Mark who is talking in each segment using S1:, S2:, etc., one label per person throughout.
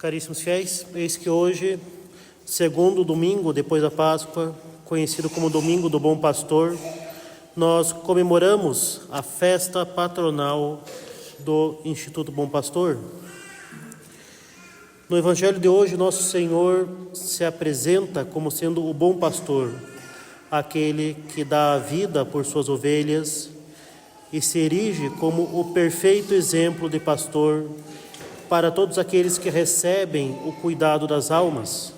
S1: Caríssimos fiéis, eis que hoje, segundo domingo depois da Páscoa, conhecido como Domingo do Bom Pastor, nós comemoramos a festa patronal do Instituto Bom Pastor. No Evangelho de hoje, nosso Senhor se apresenta como sendo o bom pastor, aquele que dá a vida por suas ovelhas e se erige como o perfeito exemplo de pastor para todos aqueles que recebem o cuidado das almas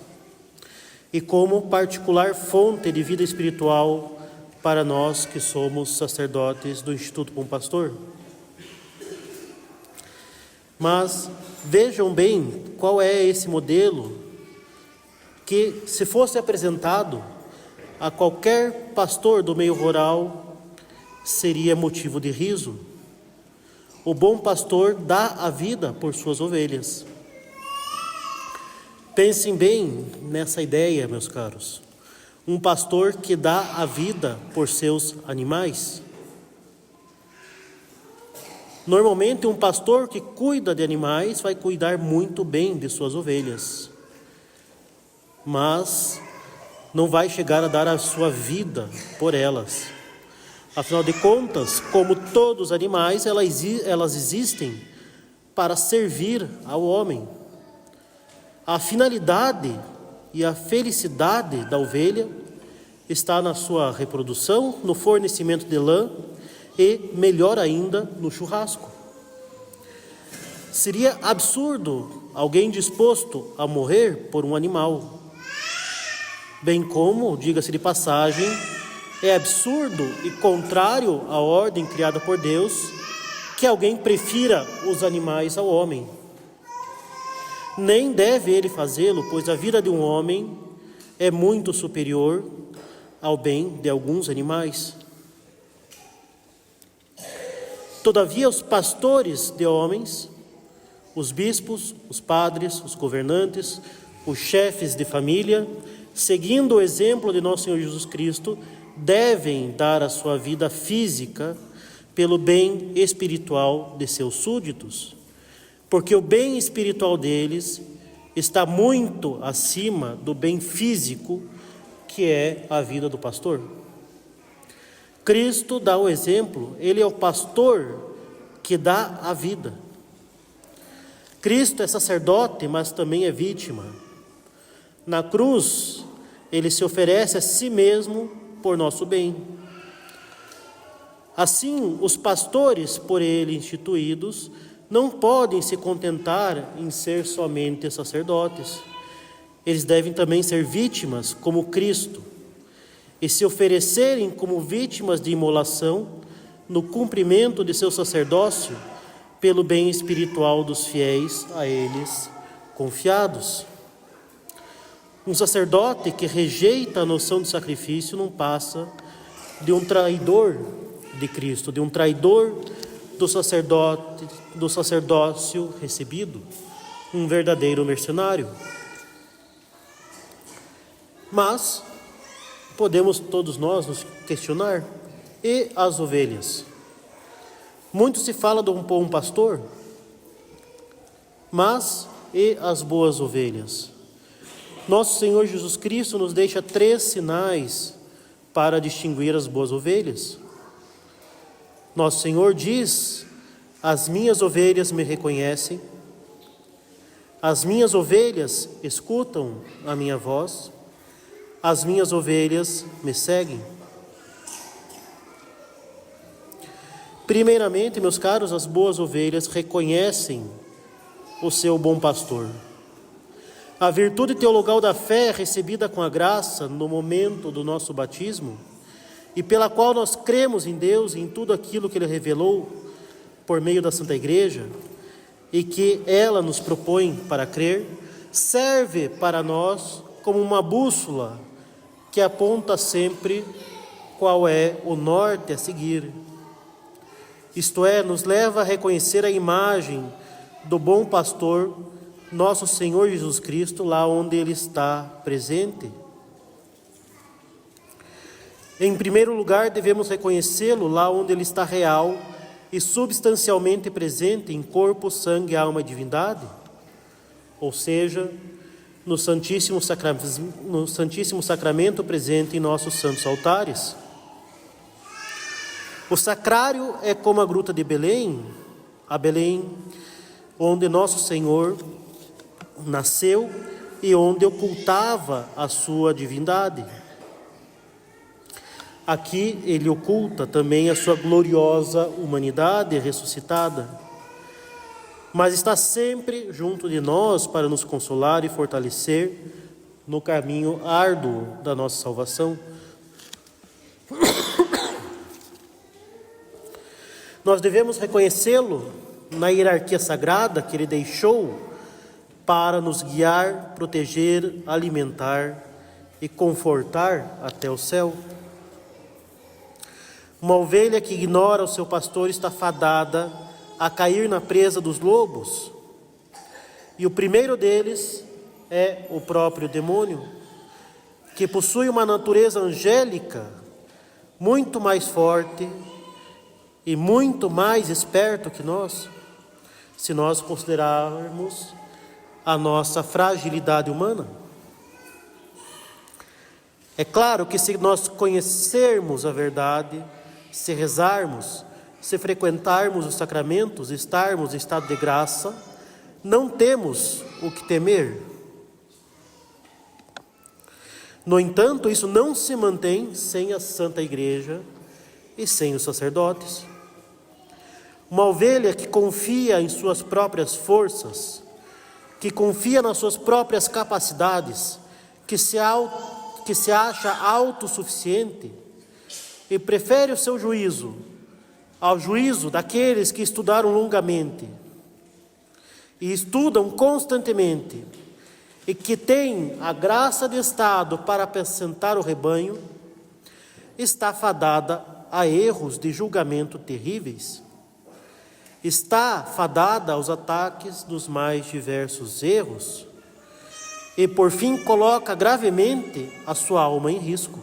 S1: e como particular fonte de vida espiritual para nós que somos sacerdotes do Instituto Bom Pastor. Mas vejam bem qual é esse modelo que, se fosse apresentado a qualquer pastor do meio rural, seria motivo de riso. O bom pastor dá a vida por suas ovelhas. Pensem bem nessa ideia, meus caros. Um pastor que dá a vida por seus animais. Normalmente, um pastor que cuida de animais vai cuidar muito bem de suas ovelhas, mas não vai chegar a dar a sua vida por elas. Afinal de contas, como todos os animais, elas existem para servir ao homem. A finalidade e a felicidade da ovelha está na sua reprodução, no fornecimento de lã e, melhor ainda, no churrasco. Seria absurdo alguém disposto a morrer por um animal. Bem como, diga-se de passagem, é absurdo e contrário à ordem criada por Deus que alguém prefira os animais ao homem. Nem deve ele fazê-lo, pois a vida de um homem é muito superior ao bem de alguns animais. Todavia, os pastores de homens, os bispos, os padres, os governantes, os chefes de família, seguindo o exemplo de nosso Senhor Jesus Cristo, devem dar a sua vida física pelo bem espiritual de seus súditos, porque o bem espiritual deles está muito acima do bem físico, que é a vida do pastor. Cristo dá o exemplo, ele é o pastor que dá a vida. Cristo é sacerdote, mas também é vítima. Na cruz, ele se oferece a si mesmo por nosso bem. Assim, os pastores por ele instituídos não podem se contentar em ser somente sacerdotes. Eles devem também ser vítimas como Cristo e se oferecerem como vítimas de imolação no cumprimento de seu sacerdócio pelo bem espiritual dos fiéis a eles confiados. Um sacerdote que rejeita a noção de sacrifício não passa de um traidor de Cristo, de um traidor do sacerdócio recebido, um verdadeiro mercenário. Mas podemos todos nós nos questionar: e as ovelhas? Muito se fala de um bom pastor, mas e as boas ovelhas? Nosso Senhor Jesus Cristo nos deixa 3 sinais para distinguir as boas ovelhas. Nosso Senhor diz: as minhas ovelhas me reconhecem, as minhas ovelhas escutam a minha voz, as minhas ovelhas me seguem. Primeiramente, meus caros, as boas ovelhas reconhecem o seu bom pastor. A virtude teologal da fé recebida com a graça no momento do nosso batismo e pela qual nós cremos em Deus e em tudo aquilo que Ele revelou por meio da Santa Igreja e que ela nos propõe para crer, serve para nós como uma bússola que aponta sempre qual é o norte a seguir. Isto é, nos leva a reconhecer a imagem do bom pastor, nosso Senhor Jesus Cristo, lá onde Ele está presente. Em primeiro lugar, devemos reconhecê-lo lá onde Ele está real e substancialmente presente em corpo, sangue, alma e divindade. ou seja, no Santíssimo Sacramento presente em nossos santos altares. O sacrário é como a gruta de Belém, a Belém, onde nosso Senhor nasceu e onde ocultava a sua divindade. Aqui ele oculta também a sua gloriosa humanidade ressuscitada, mas está sempre junto de nós para nos consolar e fortalecer no caminho árduo da nossa salvação. Nós devemos reconhecê-lo na hierarquia sagrada que ele deixou para nos guiar, proteger, alimentar e confortar até o céu. Uma ovelha que ignora o seu pastor está fadada a cair na presa dos lobos. E o primeiro deles é o próprio demônio, que possui uma natureza angélica muito mais forte e muito mais esperto que nós, se nós considerarmos a nossa fragilidade humana. É claro que se nós conhecermos a verdade, se rezarmos, se frequentarmos os sacramentos, estarmos em estado de graça, não temos o que temer. No entanto, isso não se mantém sem a Santa Igreja e sem os sacerdotes. Uma ovelha que confia em suas próprias forças, que confia nas suas próprias capacidades, que se acha autossuficiente e prefere o seu juízo ao juízo daqueles que estudaram longamente e estudam constantemente e que têm a graça de estado para apacentar o rebanho, está fadada a erros de julgamento terríveis. Está fadada aos ataques dos mais diversos erros e, por fim, coloca gravemente a sua alma em risco.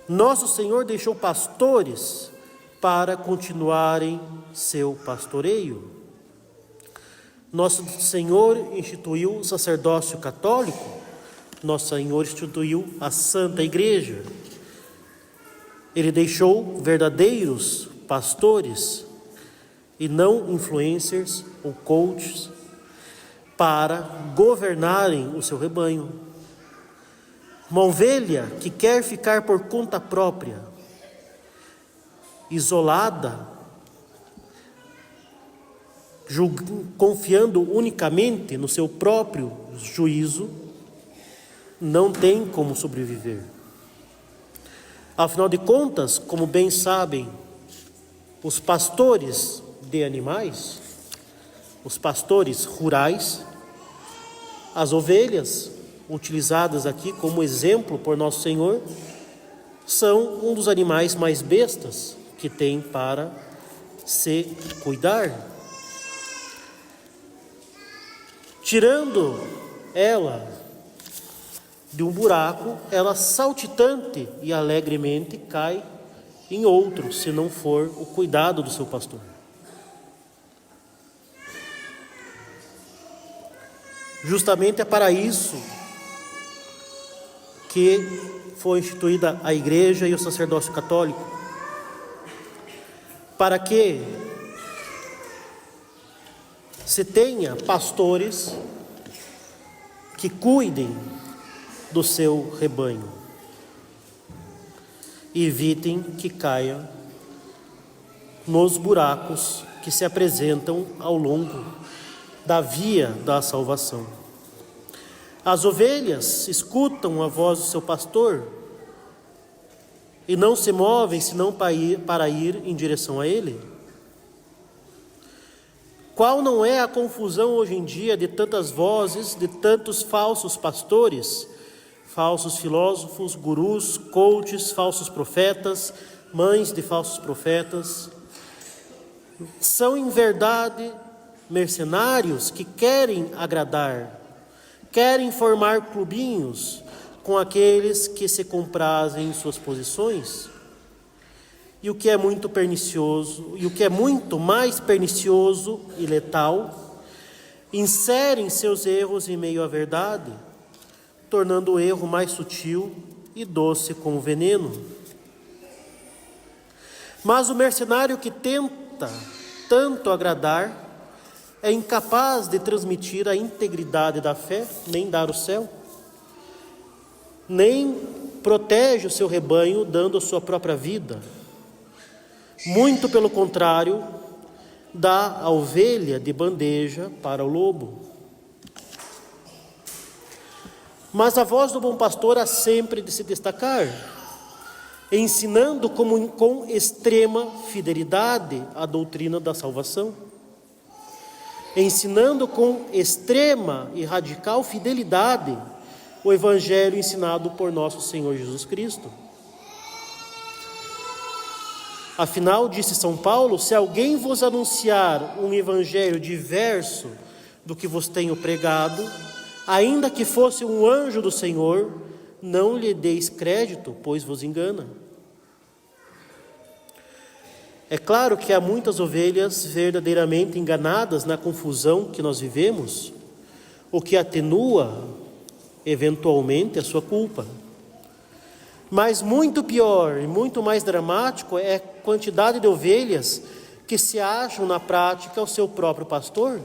S1: Nosso Senhor deixou pastores para continuarem seu pastoreio. Nosso Senhor instituiu o sacerdócio católico. Nosso Senhor instituiu a Santa Igreja. Ele deixou verdadeiros pastores e não influencers ou coaches para governarem o seu rebanho. Uma ovelha que quer ficar por conta própria, isolada, confiando unicamente no seu próprio juízo, não tem como sobreviver. Afinal de contas, como bem sabem os pastores de animais, os pastores rurais, as ovelhas, utilizadas aqui como exemplo por Nosso Senhor, são um dos animais mais bestas que tem para se cuidar. Tirando ela de um buraco, ela saltitante e alegremente cai em outro, se não for o cuidado do seu pastor. Justamente é para isso que foi instituída a Igreja e o sacerdócio católico, para que se tenha pastores que cuidem do seu rebanho e evitem que caia nos buracos que se apresentam ao longo da via da salvação. As ovelhas escutam a voz do seu pastor e não se movem senão para ir em direção a ele. Qual não é a confusão hoje em dia de tantas vozes, de tantos falsos pastores, falsos filósofos, gurus, coaches, falsos profetas, mães de falsos profetas? São em verdade mercenários que querem agradar, querem formar clubinhos com aqueles que se comprazem em suas posições. e o que é muito pernicioso, e o que é muito mais pernicioso e letal, inserem seus erros em meio à verdade, tornando o erro mais sutil e doce como veneno. Mas o mercenário que tenta tanto agradar é incapaz de transmitir a integridade da fé, nem dar o céu, nem protege o seu rebanho dando a sua própria vida. Muito pelo contrário, dá a ovelha de bandeja para o lobo. Mas a voz do bom pastor há sempre de se destacar, ensinando com extrema fidelidade a doutrina da salvação, ensinando com extrema e radical fidelidade o evangelho ensinado por nosso Senhor Jesus Cristo. Afinal, disse São Paulo, se alguém vos anunciar um evangelho diverso do que vos tenho pregado, ainda que fosse um anjo do Senhor, não lhe deis crédito, pois vos engana. É claro que há muitas ovelhas verdadeiramente enganadas na confusão que nós vivemos, o que atenua, eventualmente, a sua culpa. Mas muito pior e muito mais dramático é a quantidade de ovelhas que se acham na prática o seu próprio pastor,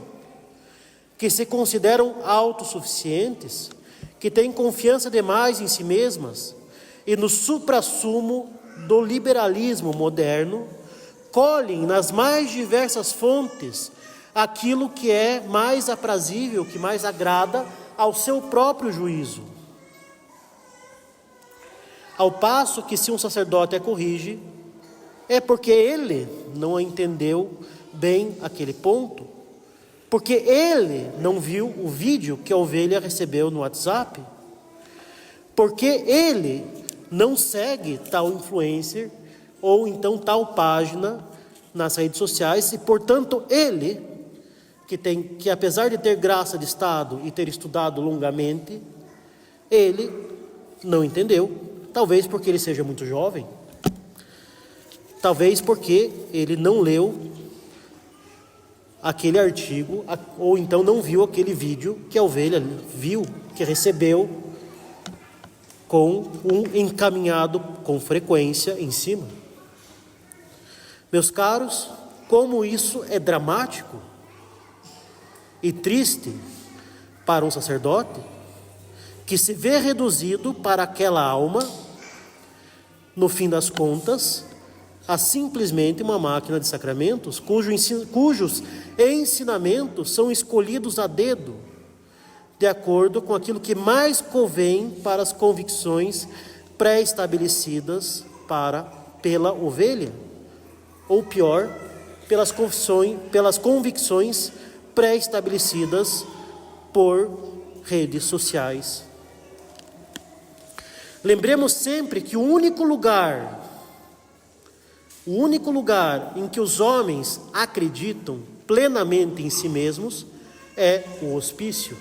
S1: que se consideram autossuficientes, que têm confiança demais em si mesmas e no suprassumo do liberalismo moderno, colhem nas mais diversas fontes aquilo que é mais aprazível, que mais agrada ao seu próprio juízo. Ao passo que se um sacerdote a corrige, é porque ele não entendeu bem aquele ponto, porque ele não viu o vídeo que a ovelha recebeu no WhatsApp, porque ele não segue tal influencer ou então tal página nas redes sociais, e portanto ele, que apesar de ter graça de estado e ter estudado longamente, ele não entendeu, talvez porque ele seja muito jovem, talvez porque ele não leu aquele artigo, ou então não viu aquele vídeo que a ovelha viu, que recebeu com um encaminhado com frequência em cima. Meus caros, como isso é dramático e triste para um sacerdote que se vê reduzido para aquela alma, no fim das contas, a simplesmente uma máquina de sacramentos, cujos ensinamentos são escolhidos a dedo, de acordo com aquilo que mais convém para as convicções pré-estabelecidas pela ovelha, ou pior, pelas convicções pré-estabelecidas por redes sociais. Lembremos sempre que o único lugar em que os homens acreditam plenamente em si mesmos é o hospício.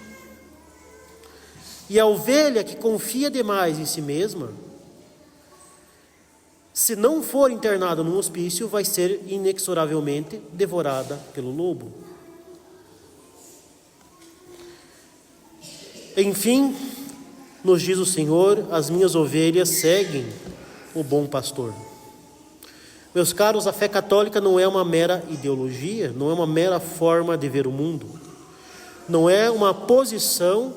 S1: E a ovelha que confia demais em si mesma, se não for internada num hospício, vai ser inexoravelmente devorada pelo lobo. Enfim, nos diz o Senhor, as minhas ovelhas seguem o bom pastor. Meus caros, a fé católica não é uma mera ideologia, não é uma mera forma de ver o mundo, não é uma posição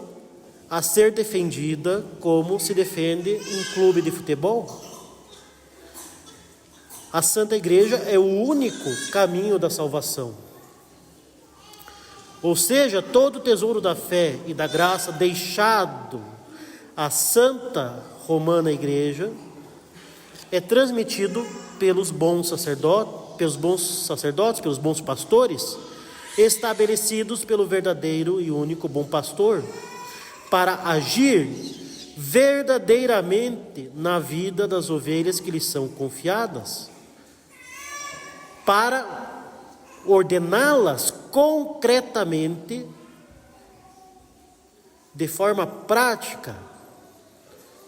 S1: a ser defendida como se defende em clube de futebol. A Santa Igreja é o único caminho da salvação. Ou seja, todo o tesouro da fé e da graça deixado à Santa Romana Igreja é transmitido pelos bons sacerdotes, pelos bons pastores, estabelecidos pelo verdadeiro e único bom pastor, para agir verdadeiramente na vida das ovelhas que lhes são confiadas, para ordená-las concretamente, de forma prática,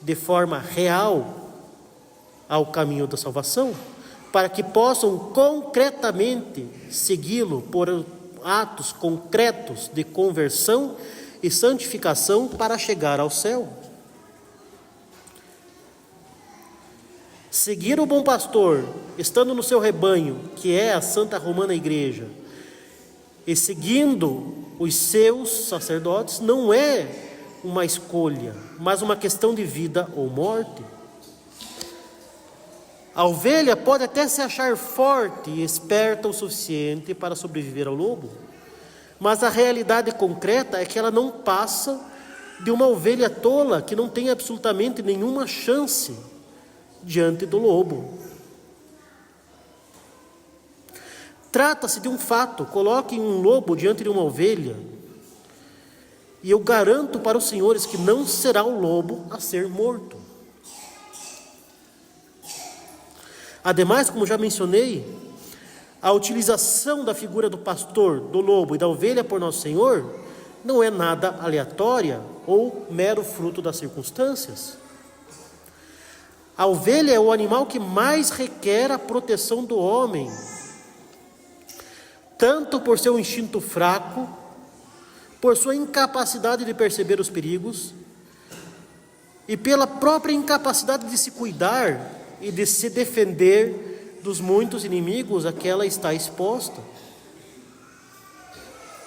S1: de forma real, ao caminho da salvação, para que possam concretamente segui-lo por atos concretos de conversão e santificação para chegar ao céu. Seguir o bom pastor, estando no seu rebanho, que é a Santa Romana Igreja, e seguindo os seus sacerdotes, não é uma escolha, mas uma questão de vida ou morte. A ovelha pode até se achar forte e esperta o suficiente para sobreviver ao lobo, mas a realidade concreta é que ela não passa de uma ovelha tola que não tem absolutamente nenhuma chance diante do lobo. Trata-se de um fato. Coloquem um lobo diante de uma ovelha e eu garanto para os senhores que não será o lobo a ser morto. Ademais, como já mencionei, a utilização da figura do pastor, do lobo e da ovelha por Nosso Senhor não é nada aleatória ou mero fruto das circunstâncias. A ovelha é o animal que mais requer a proteção do homem, tanto por seu instinto fraco, por sua incapacidade de perceber os perigos e pela própria incapacidade de se cuidar e de se defender dos muitos inimigos a que ela está exposta.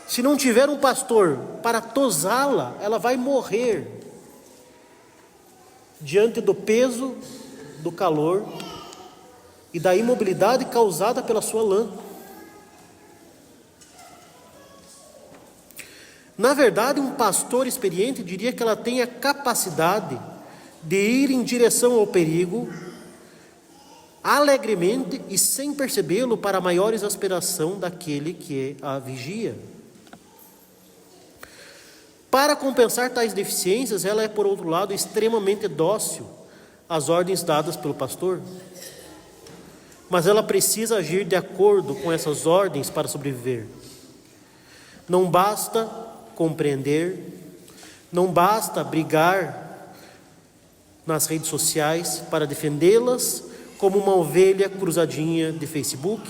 S1: Se não tiver um pastor para tosá-la, ela vai morrer diante do peso, do calor e da imobilidade causada pela sua lã. Na verdade, um pastor experiente diria que ela tem a capacidade de ir em direção ao perigo alegremente e sem percebê-lo para a maior exasperação daquele que a vigia. Para compensar tais deficiências, ela é, por outro lado, extremamente dócil às ordens dadas pelo pastor. Mas ela precisa agir de acordo com essas ordens para sobreviver. Não basta compreender, não basta brigar nas redes sociais para defendê-las como uma ovelha cruzadinha de Facebook.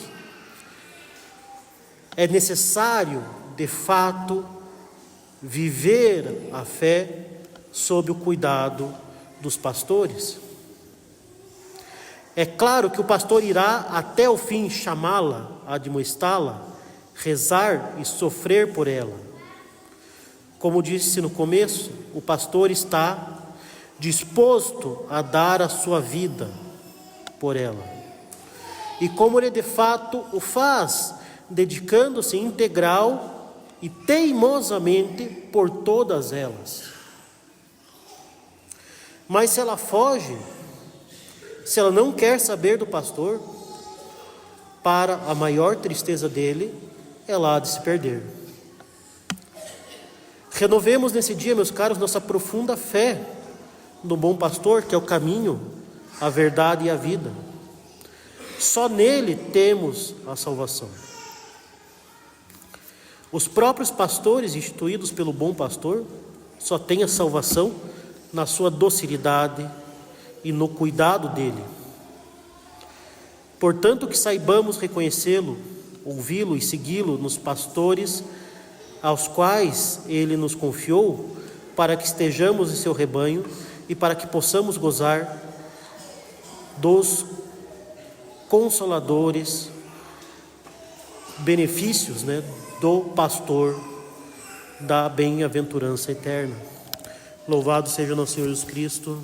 S1: É necessário, de fato, viver a fé sob o cuidado dos pastores. É claro que o pastor irá até o fim chamá-la, admoestá-la, rezar e sofrer por ela. Como disse no começo, o pastor está disposto a dar a sua vida por ela. E como ele de fato o faz, dedicando-se integral e teimosamente por todas elas. Mas se ela foge, se ela não quer saber do pastor, para a maior tristeza dele, ela há de se perder. Renovemos nesse dia, meus caros, nossa profunda fé no bom pastor, que é o caminho, a verdade e a vida. Só nele temos a salvação. Os próprios pastores instituídos pelo bom pastor só têm a salvação na sua docilidade e no cuidado dele. Portanto, que saibamos reconhecê-lo, ouvi-lo e segui-lo nos pastores aos quais ele nos confiou, para que estejamos em seu rebanho e para que possamos gozar dos consoladores benefícios, do pastor da bem-aventurança eterna. Louvado seja nosso Senhor Jesus Cristo.